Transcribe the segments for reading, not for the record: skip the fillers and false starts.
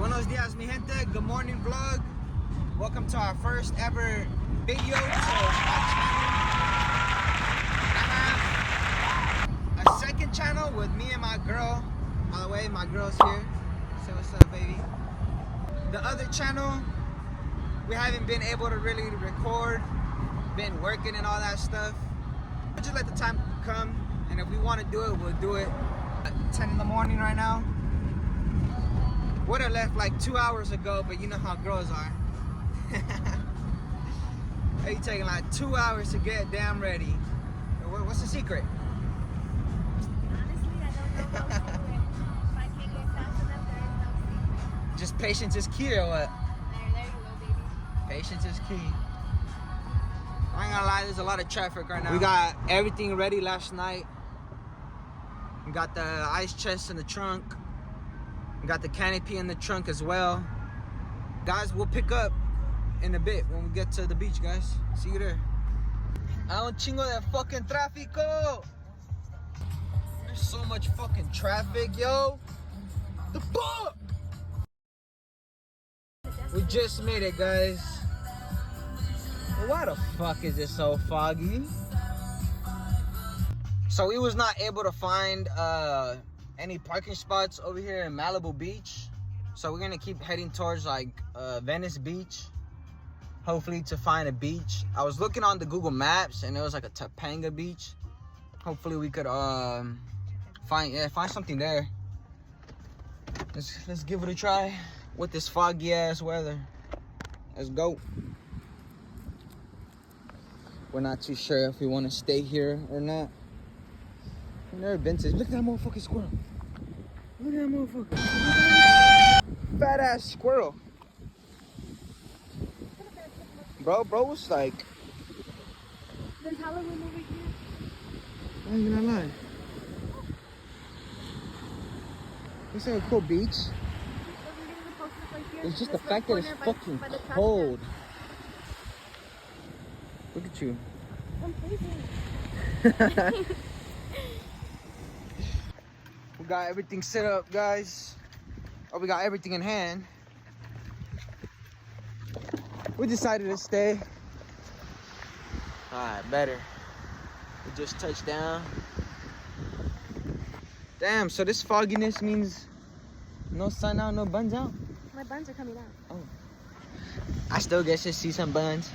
Buenos dias, mi gente. Good morning vlog. Welcome to our first ever video to my channel. I have a second channel with me and my girl. By the way, my girl's here. Say what's up, baby. The other channel, we haven't been able to really record. Been working and all that stuff. We'll just let the time come, and if we want to do it, we'll do it. 10 in the morning right now. Would have left like 2 hours ago, but you know how girls are. They taking like 2 hours to get damn ready. What's the secret? Honestly, I don't know how to do it. If I can't get fast enough, there is no secret. Just patience is key or what? There you go, baby. Patience is key. I ain't gonna lie, there's a lot of traffic right now. We got everything ready last night. We got the ice chest in the trunk. We got the canopy in the trunk as well. Guys, we'll pick up in a bit when we get to the beach, guys. See you there. Hay un chingo de fucking tráfico. There's so much fucking traffic, yo. The fuck? We just made it, guys. Why the fuck is it so foggy? So we was not able to find any parking spots over here in Malibu Beach. So we're gonna keep heading towards like Venice Beach. Hopefully to find a beach. I was looking on the Google Maps and it was like a Topanga Beach. Hopefully we could find something there. Let's give it a try with this foggy ass weather. Let's go. We're not too sure if we want to stay here or not. I've never been to this. Look at that motherfucking squirrel. Look at that motherfucker. Fat ass squirrel. Bro was like. There's Halloween over here. I ain't gonna lie. Looks like a cool beach. It's just the fact that it's fucking cold. Look at you. I'm freezing. We got everything set up, guys. Or we got everything in hand. We decided to stay. Alright, better. We just touched down. Damn, so this fogginess means no sun out, no buns out? My buns are coming out. Oh. I still guess to see some buns.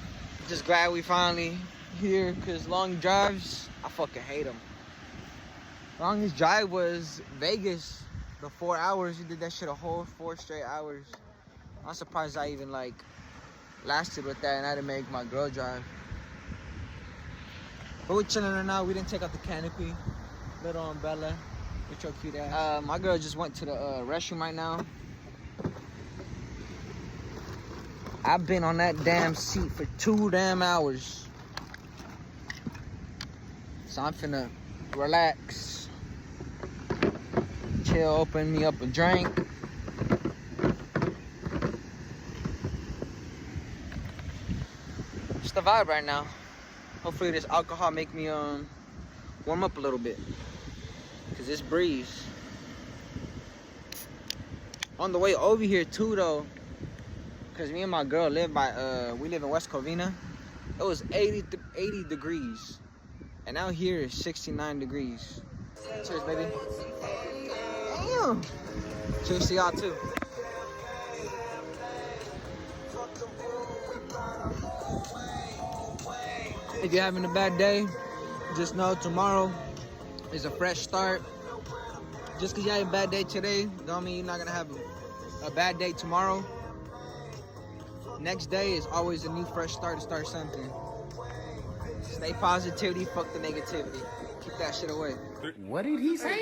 Just glad we finally here, because long drives, I fucking hate them. Longest drive was Vegas, the 4 hours. We did that shit a whole 4 straight hours. I'm surprised I even like lasted with that and I didn't make my girl drive. But we're chilling right now. We didn't take out the canopy. Little umbrella with your cute ass. My girl just went to the restroom right now. I've been on that damn seat for 2 damn hours. So I'm finna relax. Chill, open me up a drink. Just the vibe right now. Hopefully this alcohol make me warm up a little bit. Cause this breeze. On the way over here too though, cause me and my girl live by we live in West Covina. It was 80 degrees. And out here is 69 degrees. Cheers, baby. Damn. Cheers to y'all too. If you're having a bad day, just know tomorrow is a fresh start. Just because you had a bad day today, don't mean you're not gonna have a bad day tomorrow. Next day is always a new fresh start to start something. Stay positivity, fuck the negativity. Keep that shit away. What did he say?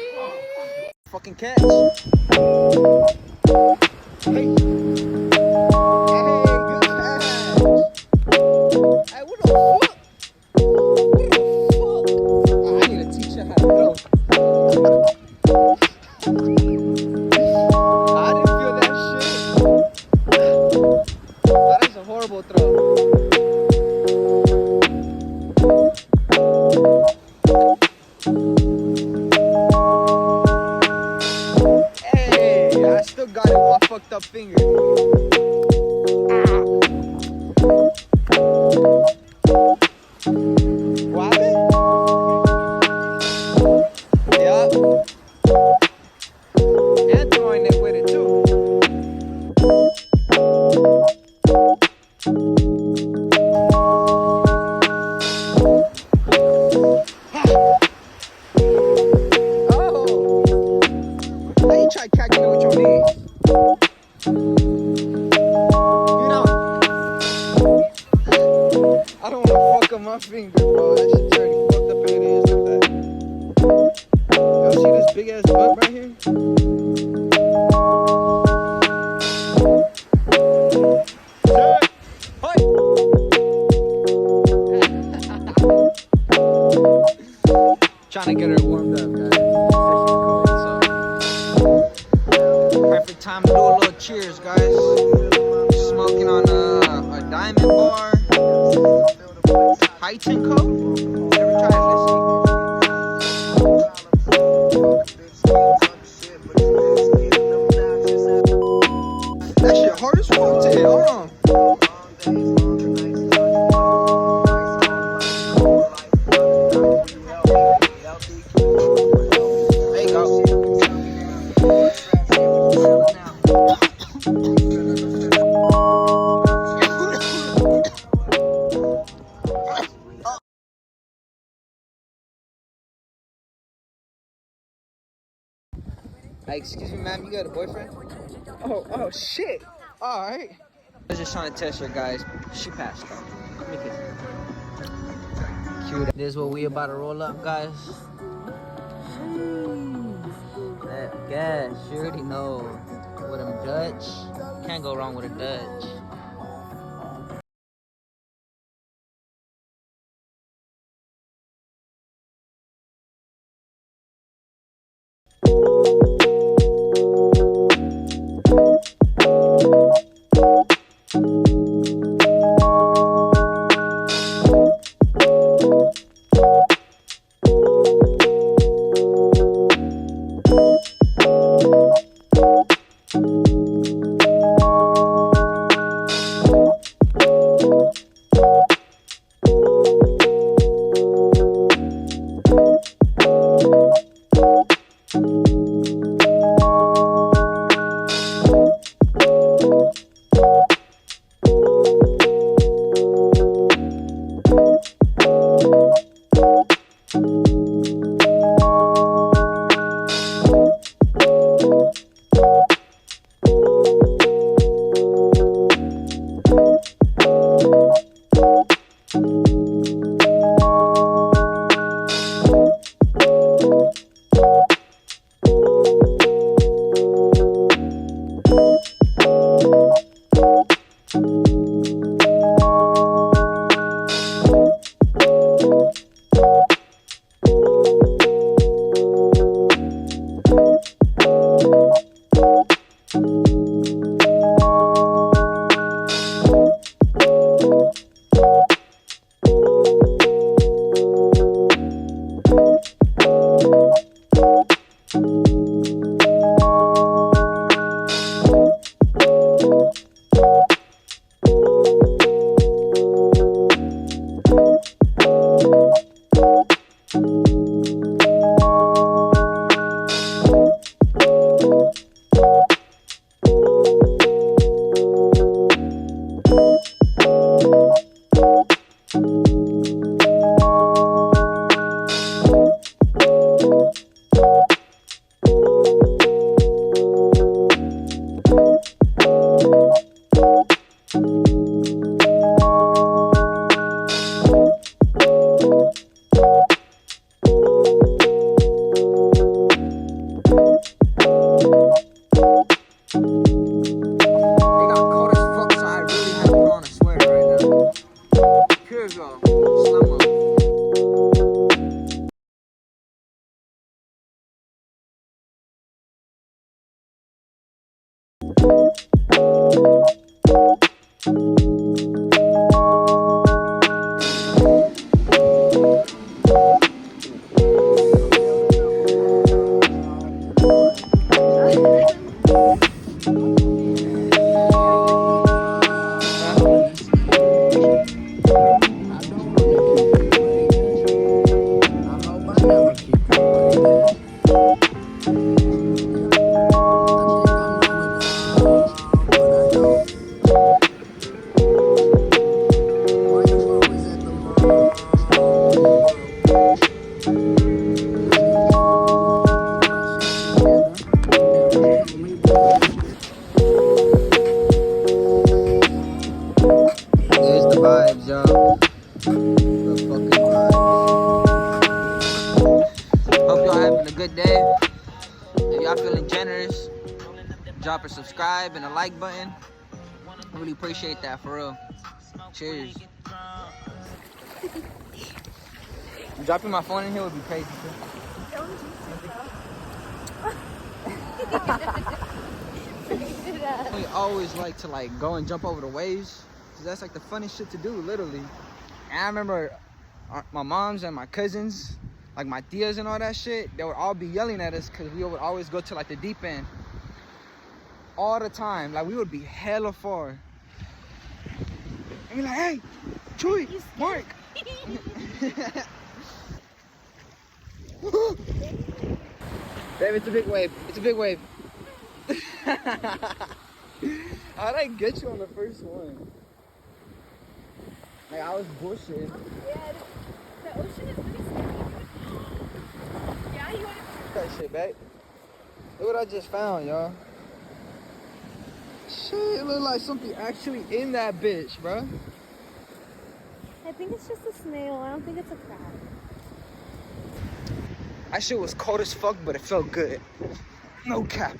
Fucking catch. Hey. Hey, good catch. Hey, what the fuck? What the fuck? I need to teach you how to throw. I didn't feel that shit. That is a horrible throw. Hey, I still got it all fucked up. up finger. What happened? Yeah. And throwing it with it too. Try catching it with your knee. You know, I don't want to fuck up my finger, bro. That shit's already fucked up as it is. Look at that. Y'all see this big ass butt right here? Trying to get her warmed up, guys. Perfect time to do a little cheers, guys. Smoking on a Diamond Bar. Heights and Co. Never tried this. That shit hard as fuck today. Hold on. There you go. Hey, excuse me, ma'am, you got a boyfriend? Oh, shit. All right. I was just trying to test her, guys. She passed though. Look at her. Cute. This is what we about to roll up, guys. That gas, you already know. With them Dutch, can't go wrong with a Dutch. and the like button. I really appreciate that, for real. Cheers. Dropping my phone in here would be crazy too. Don't you We always like to like go and jump over the waves. That's like the funniest shit to do, literally. And I remember my moms and my cousins, like my tias and all that shit, they would all be yelling at us because we would always go to like the deep end all the time. Like we would be hella far. And be like, hey, Chewy, Mark. Babe, it's a big wave. It's a big wave. How'd I get you on the first one? Like I was bullshitting. Yeah, the ocean is pretty scary. Yeah, you want to... That shit back. Look what I just found, y'all. Shit, it look like something actually in that bitch, bro. I think it's just a snail. I don't think it's a crab. That shit was cold as fuck, but it felt good. No cap.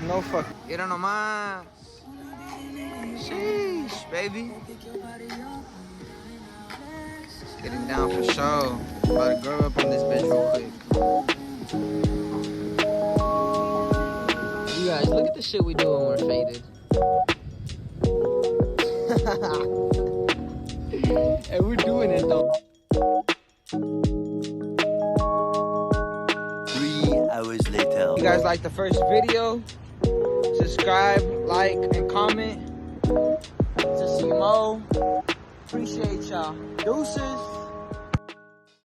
No fuck. You don't know mine. Sheesh, baby. Getting down for sure. About to grow up on this bitch real quick. You guys, look at the shit we do when we're faded. And we're doing it though. 3 hours later. If you guys like the first video, subscribe, like, and comment to see more. Appreciate y'all. Deuces.